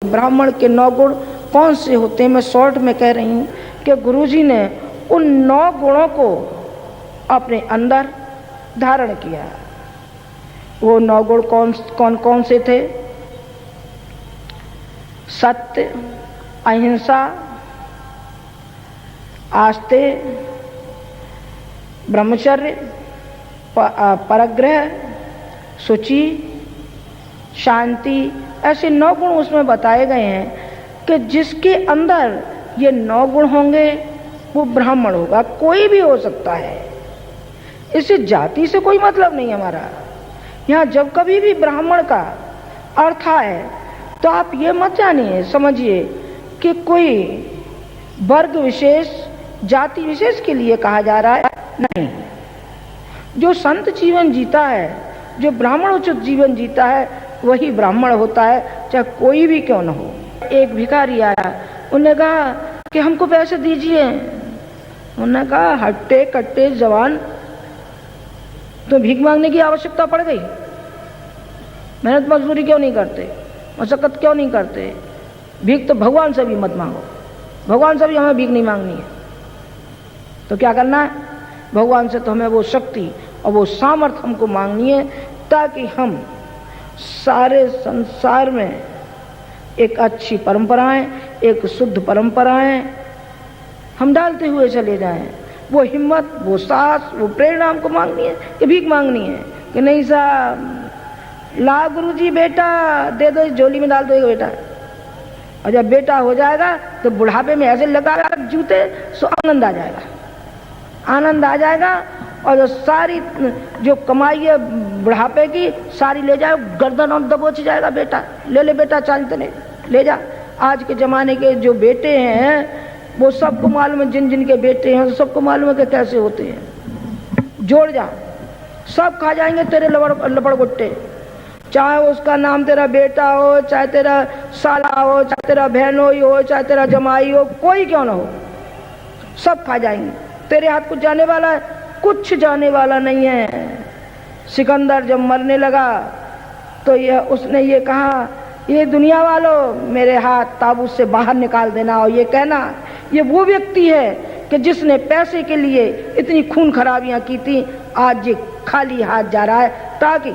ब्राह्मण के 9 गुण कौन से होते हैं, मैं शॉर्ट में कह रही हूँ कि गुरुजी ने उन 9 गुणों को अपने अंदर धारण किया। वो 9 गुण कौन कौन से थे? सत्य, अहिंसा, आस्तेय, ब्रह्मचर्य, परग्रह, शुचि, शांति, ऐसे 9 गुण उसमें बताए गए हैं कि जिसके अंदर ये 9 गुण होंगे वो ब्राह्मण होगा। कोई भी हो सकता है, इससे जाति से कोई मतलब नहीं हमारा। यहाँ जब कभी भी ब्राह्मण का अर्थ है तो आप ये मत जानिए, समझिए कि कोई वर्ग विशेष, जाति विशेष के लिए कहा जा रहा है, नहीं। जो संत जीवन जीता है, जो ब्राह्मण उचित जीवन जीता है, वही ब्राह्मण होता है, चाहे कोई भी क्यों न हो। एक भिखारी आया, उन्होंने कहा कि हमको पैसे दीजिए। उन्होंने कहा हट्टे कट्टे जवान, तो भीख मांगने की आवश्यकता पड़ गई? मेहनत मजदूरी क्यों नहीं करते, मशक्कत क्यों नहीं करते? भीख तो भगवान से भी मत मांगो, भगवान से भी हमें भीख नहीं मांगनी है। तो क्या करना है? भगवान से तो हमें वो शक्ति और वो सामर्थ्य हमको मांगनी है, ताकि हम सारे संसार में एक अच्छी परंपराएं, एक शुद्ध परंपराएं हम डालते हुए चले जाएं। वो हिम्मत, वो साहस, वो प्रेरणा हमको मांगनी है कि भीख मांगनी है कि नहीं साहब ला गुरुजी बेटा दे दो, झोली में डाल दो बेटा। और जब बेटा हो जाएगा तो बुढ़ापे में ऐसे लगाएगा जूते, सो आनंद आ जाएगा, आनंद आ जाएगा। और जो सारी जो कमाई है बुढ़ापे की सारी ले जाए, गर्दन और दबोच जाएगा बेटा। ले ले बेटा, चालते नहीं ले जा। आज के ज़माने के जो बेटे हैं वो सबको मालूम है, जिन जिन के बेटे हैं सबको मालूम है कि कैसे होते हैं। जोड़ जा, सब खा जाएंगे तेरे लबड़ गुट्टे, चाहे उसका नाम तेरा बेटा हो, चाहे तेरा साला हो, चाहे तेरा बहनोई हो, चाहे तेरा जमाई हो, कोई क्यों ना हो, सब खा जाएंगे। तेरे हाथ कुछ जाने वाला है? कुछ जाने वाला नहीं है। सिकंदर जब मरने लगा तो उसने ये कहा, ये दुनिया वालों मेरे हाथ ताबूत से बाहर निकाल देना। और ये कहना, ये वो व्यक्ति है कि जिसने पैसे के लिए इतनी खून खराबियां की थी, आज ये खाली हाथ जा रहा है, ताकि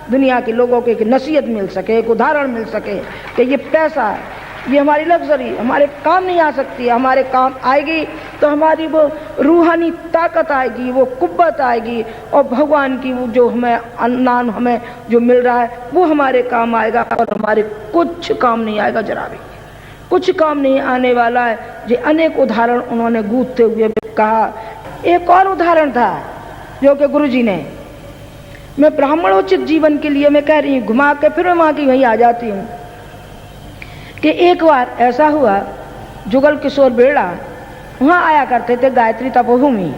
दुनिया के लोगों को एक नसीहत मिल सके, एक उदाहरण मिल सके कि ये पैसा है, ये हमारी लग्जरी हमारे काम नहीं आ सकती है। हमारे काम आएगी तो हमारी वो रूहानी ताकत आएगी, वो कुव्वत आएगी, और भगवान की वो जो हमें अन्नान हमें जो मिल रहा है वो हमारे काम आएगा। और हमारे कुछ काम नहीं आएगा, जरा भी कुछ काम नहीं आने वाला है। ये अनेक उदाहरण उन्होंने गूंथते हुए कहा। एक और उदाहरण था जो कि गुरुजी ने, मैं ब्राह्मणोचित जीवन के लिए मैं कह रही हूँ, घुमा के फिर मैं वहाँ की वहीं आ जाती हूँ कि एक बार ऐसा हुआ, जुगल किशोर बेड़ा वहाँ आया करते थे, गायत्री तपोभूमि।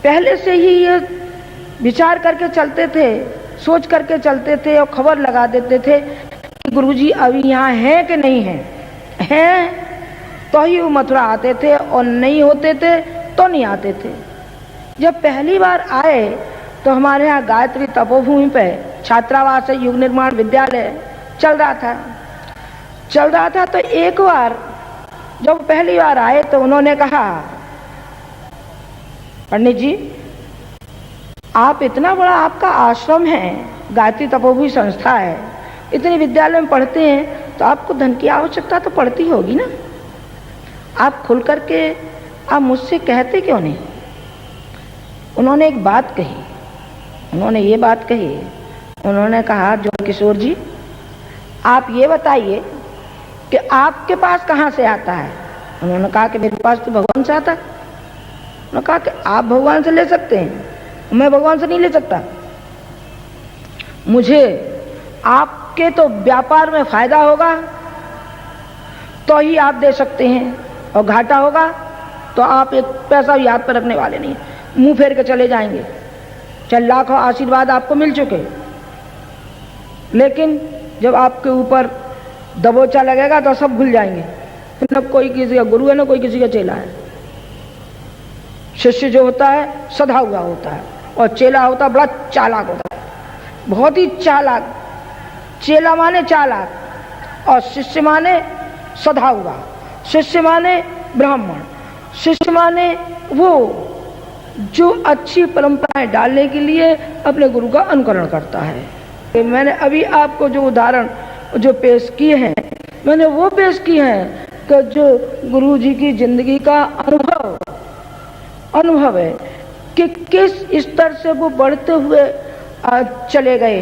पहले से ही ये विचार करके चलते थे, सोच करके चलते थे और खबर लगा देते थे कि गुरुजी अभी यहाँ हैं कि नहीं हैं। हैं तो ही वो मथुरा आते थे, और नहीं होते थे तो नहीं आते थे। जब पहली बार आए तो हमारे यहाँ गायत्री तपोभूमि पे छात्रावास युग निर्माण विद्यालय चल रहा था। तो एक बार जब पहली बार आए तो उन्होंने कहा, पंडित जी आप इतना बड़ा आपका आश्रम है, गायत्री तपोभूमि संस्था है, इतने विद्यालय में पढ़ते हैं, तो आपको धन की आवश्यकता तो पड़ती होगी ना, आप खुल करके आप मुझसे कहते क्यों नहीं? उन्होंने एक बात कही, उन्होंने कहा, जो किशोर जी आप ये बताइए कि आपके पास कहाँ से आता है? उन्होंने कहा कि मेरे पास तो भगवान से आता है। उन्होंने कहा कि आप भगवान से ले सकते हैं, मैं भगवान से नहीं ले सकता। मुझे आपके तो व्यापार में फायदा होगा तो ही आप दे सकते हैं, और घाटा होगा तो आप एक पैसा भी हाथ पर रखने वाले नहीं, मुंह फेर के चले जाएंगे। चल लाखों आशीर्वाद आपको मिल चुके, लेकिन जब आपके ऊपर दबोचा लगेगा तो सब भूल जाएंगे। न कोई किसी का गुरु है, न कोई किसी का चेला है। शिष्य जो होता है सधा हुआ होता है, और चेला होता है बड़ा चालाक होता है, बहुत ही चालाक। चेला माने चालाक, और शिष्य माने सधा हुआ, शिष्य माने ब्राह्मण, शिष्य माने वो जो अच्छी परंपराएं डालने के लिए अपने गुरु का अनुकरण करता है। मैंने अभी आपको जो उदाहरण जो पेश किए हैं, मैंने वो पेश किए हैं कि जो गुरु जी की जिंदगी का अनुभव है कि किस स्तर से वो बढ़ते हुए चले गए।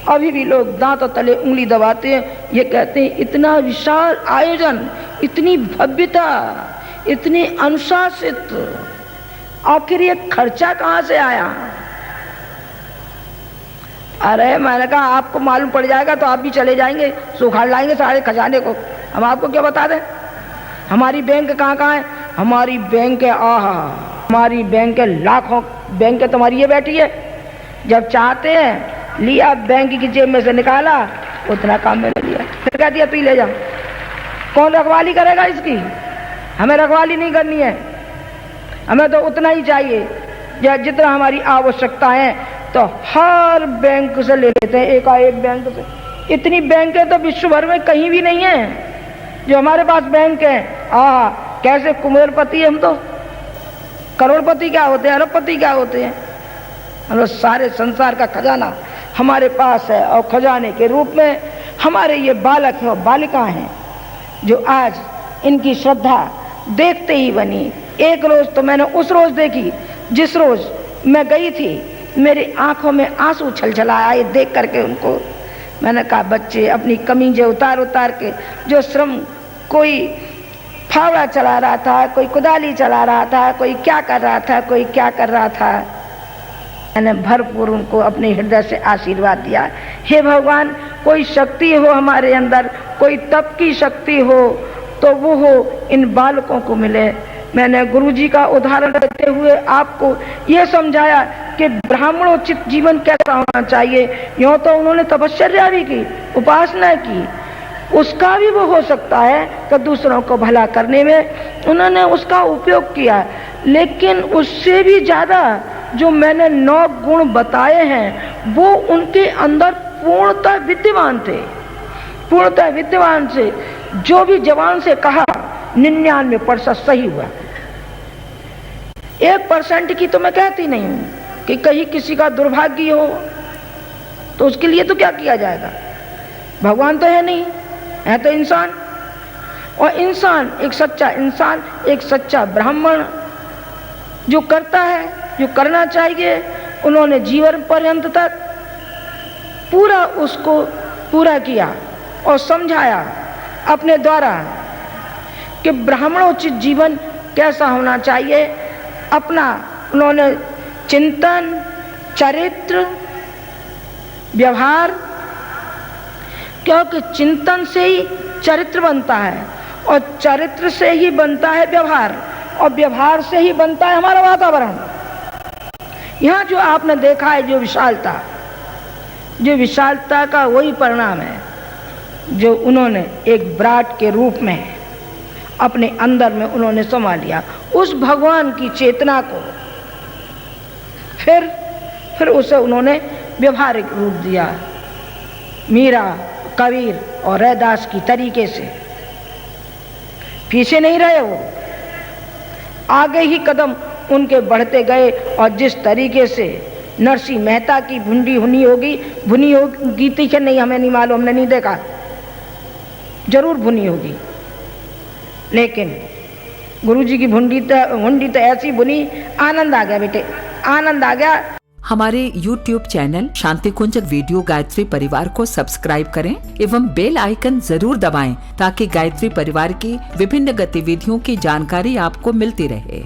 अभी भी लोग दांत तले उंगली दबाते हैं, ये कहते हैं इतना विशाल आयोजन, इतनी भव्यता, इतनी अनुशासित, आखिर ये खर्चा कहाँ से आया? अरे मैंने कहा आपको मालूम पड़ जाएगा तो आप भी चले जाएंगे, सुखाड़ लाएंगे सारे खजाने को। हम आपको क्या बता दें? हमारी बैंक कहाँ है? हमारी बैंक है, हमारी बैंक है लाखों बैंक है, तुम्हारी ये बैठी है। जब चाहते हैं लिया बैंक की जेब में से निकाला, उतना काम मैंने लिया, फिर कह दिया तू ले जा। कौन रखवाली करेगा इसकी? हमें रखवाली नहीं करनी है, हमें तो उतना ही चाहिए जितना हमारी आवश्यकता है। तो हर बैंक से ले लेते हैं, एकाएक बैंक से। इतनी बैंक है तो विश्व भर में कहीं भी नहीं है जो हमारे पास बैंक है। कैसे कुबेरपति हम तो, करोड़पति क्या होते हैं, अरबपति क्या होते हैं। हम लोग सारे संसार का खजाना हमारे पास है, और खजाने के रूप में हमारे ये बालक हैं और बालिकाएं हैं जो आज इनकी श्रद्धा देखते ही बनी। एक रोज तो मैंने उस रोज देखी जिस रोज मैं गई थी, मेरी आंखों में आंसू छलछलाया ये देख करके उनको। मैंने कहा बच्चे अपनी कमीजें उतार उतार के जो श्रम, कोई फावड़ा चला रहा था, कोई कुदाली चला रहा था, कोई क्या कर रहा था, कोई क्या कर रहा था, मैंने भरपूर उनको अपने हृदय से आशीर्वाद दिया। हे भगवान, कोई शक्ति हो हमारे अंदर, कोई तप की शक्ति हो तो वो हो इन बालकों को मिले। मैंने गुरुजी का उदाहरण देते हुए आपको ये समझाया कि ब्राह्मणोचित जीवन कैसा होना चाहिए। यूँ तो उन्होंने तपश्चर्या भी की, उपासना की, उसका भी वो हो सकता है कि दूसरों को भला करने में उन्होंने उसका उपयोग किया। लेकिन उससे भी ज़्यादा जो मैंने 9 गुण बताए हैं वो उनके अंदर पूर्णतः विद्यमान थे। पूर्णतः विद्यमान से जो भी जवान से कहा 99% सही हुआ। 1% की तो मैं कहती नहीं हूं कि कहीं किसी का दुर्भाग्य हो तो उसके लिए तो क्या किया जाएगा। भगवान तो है नहीं, है तो इंसान। और इंसान, एक सच्चा इंसान, एक सच्चा ब्राह्मण जो करता है, जो करना चाहिए, उन्होंने जीवन पर्यंत तक पूरा उसको पूरा किया और समझाया अपने द्वारा कि ब्राह्मणोचित जीवन कैसा होना चाहिए। अपना उन्होंने चिंतन, चरित्र, व्यवहार, क्योंकि चिंतन से ही चरित्र बनता है और चरित्र से ही बनता है व्यवहार और व्यवहार से ही बनता है हमारा वातावरण। यहाँ जो आपने देखा है जो विशालता का वही परिणाम है जो उन्होंने एक विराट के रूप में अपने अंदर में उन्होंने समा लिया। उस भगवान की चेतना को फिर उसे उन्होंने व्यवहारिक रूप दिया। मीरा, कबीर और रैदास की तरीके से पीछे नहीं रहे, वो आगे ही कदम उनके बढ़ते गए। और जिस तरीके से नरसिंह मेहता की भुनी होगी थी कि नहीं हमें नहीं मालूम, हमने नहीं देखा, जरूर भुनी होगी, लेकिन गुरुजी की भुंडी तो ऐसी भुनी, आनंद आ गया बेटे, आनंद आ गया। हमारे YouTube चैनल शांति कुंज वीडियो गायत्री परिवार को सब्सक्राइब करें एवं बेल आइकन जरूर दबाएं ताकि गायत्री परिवार की विभिन्न गतिविधियों की जानकारी आपको मिलती रहे।